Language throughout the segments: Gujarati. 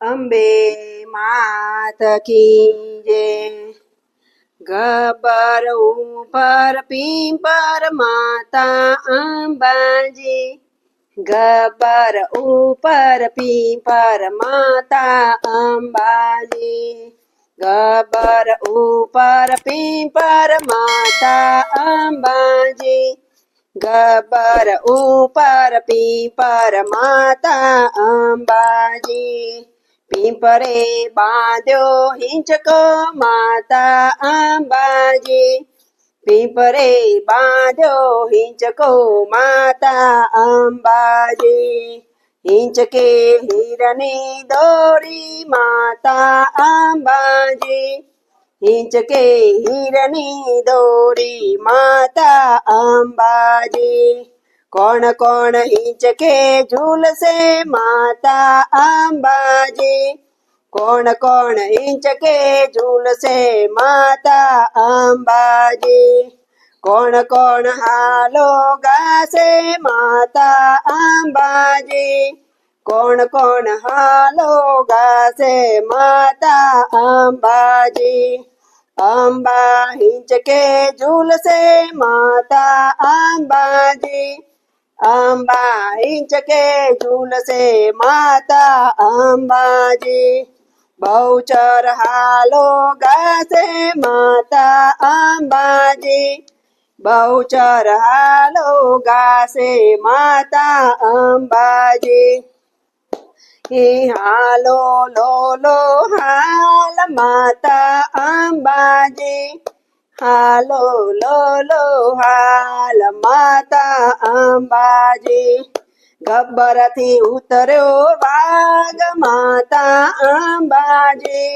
અંબે માત કી જય। ગબ્બર ઉપર પીપર માતા અંબાજી, ગબ્બર ઉપર પીપર માતા અંબાજી, ગબ્બર ઉપર પીપર માતા અંબાજી, ગબ્બર ઉપર પીપર માતા અંબાજી, પીપરે બાંધ્યો હિંચકો માતા અંબાજી, પીપરે બાંધ્યો હિંચકો માતા અંબાજી, હિંચકે હીરની દોરી માતા અંબાજી, હિંચકે હીરની દોરી માતા અંબાજી, કોણ કોણ હિંચકે ઝૂલશે માતા અંબાજી, કોણ કોણ હિંચકે ઝૂલશે માતા અંબાજી, કોણ કોણ હાલો ગાશે માતા અંબાજી, કોણ કોણ હાલો ગાશે માતા અંબાજી, અંબા હિંચકે ઝૂલશે માતા અંબાજી, અંબા હિંચકે ઝૂલશે માતા અંબાજી, બહુચર હાલો ગાશે માતા અંબાજી, બહુચર હાલો ગાશે માતા અંબાજી, હાલો લોલો હાલ માતા અંબાજી, હાલો લોલો હાલ માતા અંબાજી, ગબ્બરથી ઉતર્યો વાઘ માતા અંબાજી,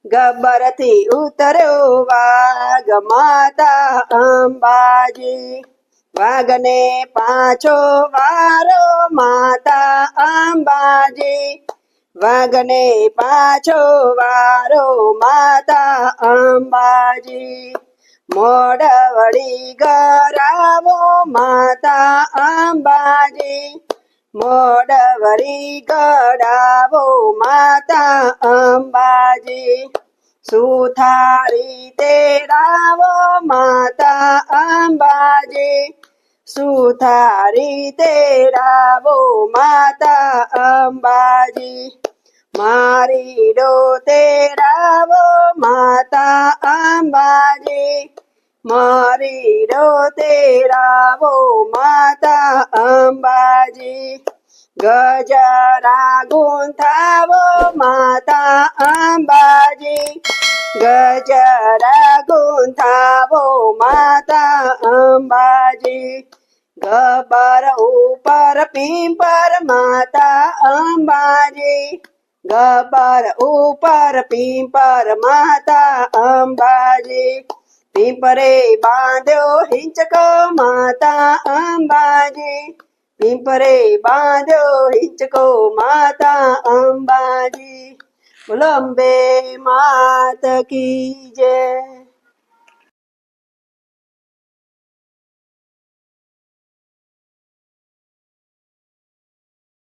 ગબ્બરથી ઉતર્યો વાઘ માતા અંબાજી, વાઘને પાછો વારો માતા અંબાજી, વાઘને પાછો વારો માતા અંબાજી, મોઢવડી ગરાવો માતા અંબાજી, મોઢવડી ગડાવો માતા અંબાજી, સુથારી તેડાવો માતા અંબાજી, સુથારી તેડાવો માતા અંબાજી, મારીડો તેડાવો માતા અંબાજી, મારીડો તેડાવો માતા અંબાજી, ગજરા ગુંથાવો માતા અંબાજી, ગજરા ગુંથાવો માતા અંબાજી, ગબ્બર ઉપર પીપર માતા અંબાજી, ગબ્બર ઉપર પીપર માતા અંબાજી, પીપરે બાંધ્યો હિંચકો માતા અંબાજી, પીપરે બાંધ્યો હિંચકો માતા અંબાજી। બોલો અંબે માત કી જય।